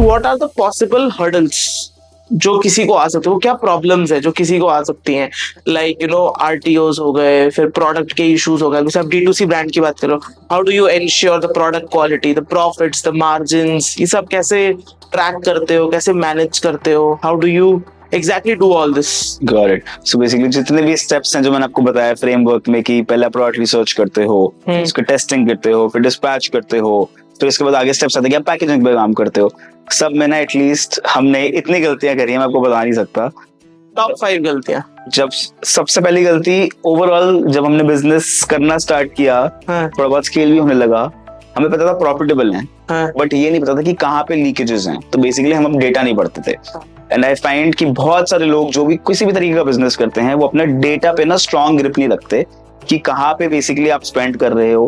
What are the possible hurdles जो किसी को आ सकते हैं, वो क्या प्रॉब्लम्स है जो किसी को आ सकती हैं, लाइक आरटीओज हो गए, फिर प्रोडक्ट के इश्यूज हो गए, जैसे आप D2C ब्रांड की बात करो, how do you ensure the product quality, the profits, the margins, ये सब कैसे ट्रैक करते हो, कैसे मैनेज करते हो, how do you exactly do all this? Got it. So basically जितने भी स्टेप्स हैं जो मैंने आपको बताया फ्रेमवर्क में कि पहले प्रोडक्ट रिसर्च करते हो, उसकी टेस्टिंग करते हो, फिर डिस्पैच करते हो, फिर इसके बाद आगे स्टेप्स आते हैं कि आप पैकेजिंग पे काम करते हो, सब में ना एटलीस्ट हमने इतनी गलतियां करी हैं मैं आपको बता नहीं सकता। टॉप 5 गलतियां। जब सबसे पहली गलती ओवरऑल जब हमने बिजनेस करना स्टार्ट किया, थोड़ा बहुत स्केल भी होने लगा, हमें पता था प्रॉफिटेबल है, बट ये नहीं पता था कि कहाँ पे लीकेजेस हैं। तो बेसिकली हम डेटा नहीं पढ़ते थे। एंड आई फाइंड कि बहुत सारे लोग जो भी किसी भी तरीके का बिजनेस करते हैं वो अपना डेटा पे ना स्ट्रॉन्ग ग्रिप नहीं रखते कि कहाँ पे बेसिकली आप स्पेंड कर रहे हो,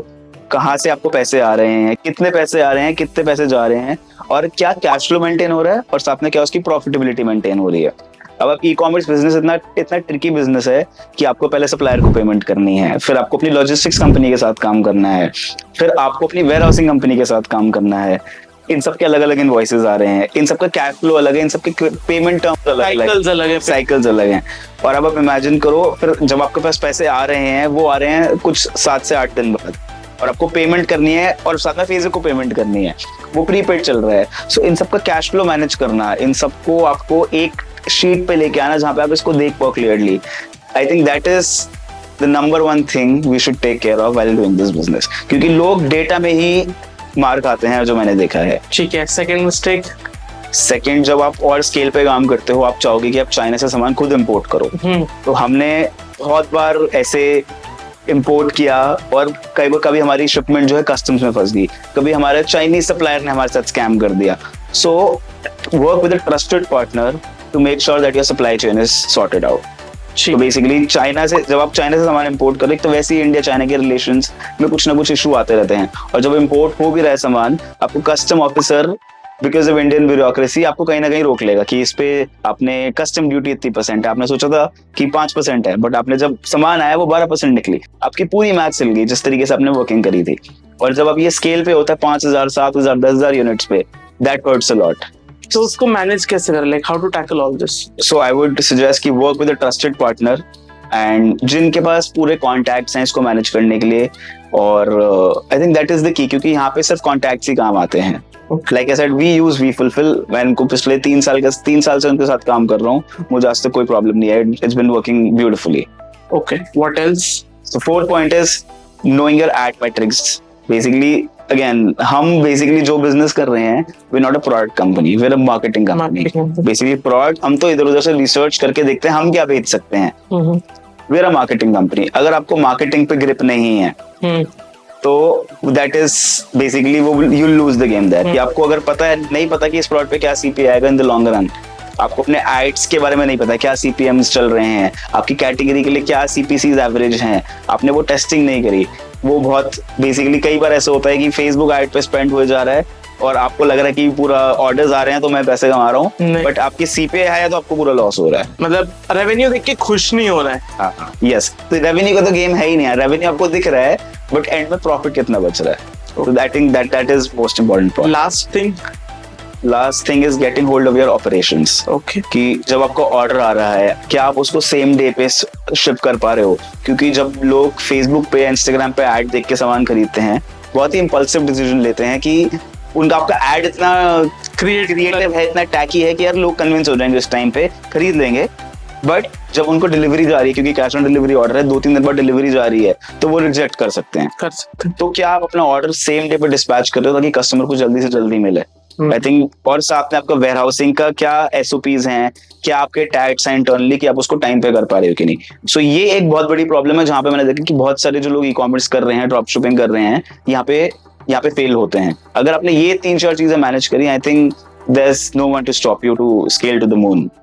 कहाँ से आपको पैसे आ रहे हैं, कितने पैसे आ रहे हैं, कितने पैसे जा रहे हैं, और क्या कैश फ्लो मेंटेन हो रहा है, और साथ में क्या उसकी प्रॉफिटेबिलिटी मेंटेन हो रही है। अब आप ई-कॉमर्स बिजनेस इतना ट्रिकी बिजनेस है कि आपको पहले सप्लायर को पेमेंट करनी है, फिर आपको अपनी लॉजिस्टिक्स कंपनी के साथ काम करना है, फिर आपको अपनी वेयर हाउसिंग कंपनी के साथ काम करना है। इन सब के अलग अलग इनवॉइसेस आ रहे हैं, इन सब का कैश फ्लो अलग है, इन सब के पेमेंट टर्म्स साइकिल्स अलग हैं। और अब आप इमेजिन करो फिर जब आपके पास पैसे आ रहे हैं वो आ रहे हैं कुछ 7 से 8 दिन बाद, और आपको पेमेंट करनी है और साथ में फेसबुक को पेमेंट करनी है, वो प्रीपेड चल रहा है। सो इन सब का कैश फ्लो मैनेज करना, इन सबको आपको एक शीट पे लेके आना जहाँ पे आप इसको देख पाओ clearly. I think that is the number 1 thing we should take care of while doing this business, क्योंकि लोग डेटा में ही मार खाते हैं जो मैंने देखा है। ठीक है। Second mistake. सेकंड, जब आप और स्केल पे काम करते हो, आप चाहोगे कि आप चाइना से सामान खुद इंपोर्ट करो। तो हमने बहुत बार ऐसे इंपोर्ट किया और कभी हमारी शिपमेंट जो है कस्टम्स में फंस गई, कभी हमारे चाइनीज सप्लायर ने हमारे साथ स्कैम कर दिया। So work with a trusted partner to make sure that your supply chain is sorted out. तो बेसिकली चाइना से जब आप चाइना से सामान इंपोर्ट करें तो वैसे ही इंडिया चाइना के रिलेशंस में कुछ ना कुछ इशू आते रहते हैं, और जब इंपोर्ट हो भी रहा है सामान, आपको custom officer because of Indian bureaucracy आपको कहीं ना कहीं रोक लेगा कि इस पे आपने कस्टम ड्यूटी इतनी % है, आपने सोचा था कि 5% है, बट आपने जब सामान आया वो 12% निकली, आपकी पूरी मैथ चल गई जिस तरीके से आपने वर्किंग करी थी। और जब आप ये स्केल पे होता है 5,000, 7,000, 10,000 यूनिट्स पे, दैट हर्ट्स अ लॉट। तो उसको मैनेज कैसे करें, like how to tackle all this? So I would suggest कि work with a trusted partner and जिनके पास पूरे कॉन्टैक्ट्स हैं इसको मैनेज करने के लिए। और आई think that is the key, क्योंकि यहाँ पे सिर्फ कॉन्टैक्ट्स ही काम आते हैं। Like I said, we use we fulfil. मैं इनको पिछले 3 साल से उनके साथ काम कर रहा हूँ, मुझे आज तक कोई प्रॉब्लम नहीं है। It's been working beautifully. Okay, what else? So 4th point is knowing your ad metrics. Basically again हम बेसिकली जो बिजनेस कर रहे हैं, we not a product company, we are a marketing company. Basically product हम तो इधर उधर से रिसर्च करके देखते हैं हम क्या बेच सकते हैं। We are a marketing company. अगर आपको मार्केटिंग पे ग्रिप नहीं है तो दैट इज बेसिकली वो you lose the game that. कि आपको अगर पता है, नहीं पता कि इस प्रोडक्ट पे क्या CPA आएगा इन द लॉन्ग रन, आपको अपने एड्स के बारे में नहीं पता क्या CPMs चल रहे हैं, आपकी कैटेगरी के लिए क्या CPCs एवरेज हैं, आपने वो टेस्टिंग नहीं करी, वो बहुत बेसिकली कई बार ऐसा होता है कि फेसबुक एड पे स्पेंड हो जा रहा है और आपको लग रहा है कि पूरा ऑर्डर्स आ रहे हैं तो मैं पैसे कमा रहा हूँ, बट आपकी CPA है तो आपको पूरा लॉस हो रहा है। मतलब रेवेन्यू देख के खुश नहीं हो रहा है। यस, तो रेवेन्यू का तो गेम है ही नहीं है। रेवेन्यू आपको दिख रहा है बट एंड में प्रॉफिट कितना बच रहा है। तो आई think that is most important. Last thing is getting hold of your operations. Okay, कि जब आपको ऑर्डर आ रहा है क्या आप उसको सेम डे पे शिप कर पा रहे हो, क्योंकि जब लोग फेसबुक पे इंस्टाग्राम पे ऐड देख के सामान खरीदते हैं, बहुत ही इंपल्सिव डिसीजन लेते हैं कि उनका आपका ऐड इतना क्रिएटिव है, इतना टैकी है कि यार लोग कन्विंस हो जाएंगे इस टाइम पे, खरीद लेंगे। बट जब उनको डिलीवरी जा रही है, क्योंकि कैश ऑन डिलीवरी ऑर्डर है, 2-3 दिन बाद डिलीवरी जा रही है, तो वो रिजेक्ट कर सकते हैं। तो क्या आप अपना ऑर्डर सेम डे पे डिस्पैच कर रहे हो ताकि कस्टमर को जल्दी से जल्दी मिले। आई थिंक, और साथ में आपका वेयर हाउसिंग का क्या SOPs हैं, क्या आपके टैग्स हैं इंटरनली कि आप उसको टाइम पे कर पा रहे हो कि नहीं। सो ये एक बहुत बड़ी प्रॉब्लम है जहाँ पे मैंने देखा कि बहुत सारे जो लोग ई-कॉमर्स कर रहे हैं, ड्रॉप शिपिंग कर रहे हैं, यहाँ पे फेल होते हैं। अगर आपने ये 3-4 चीजें मैनेज करी, I think there is no one to stop you to scale to the moon.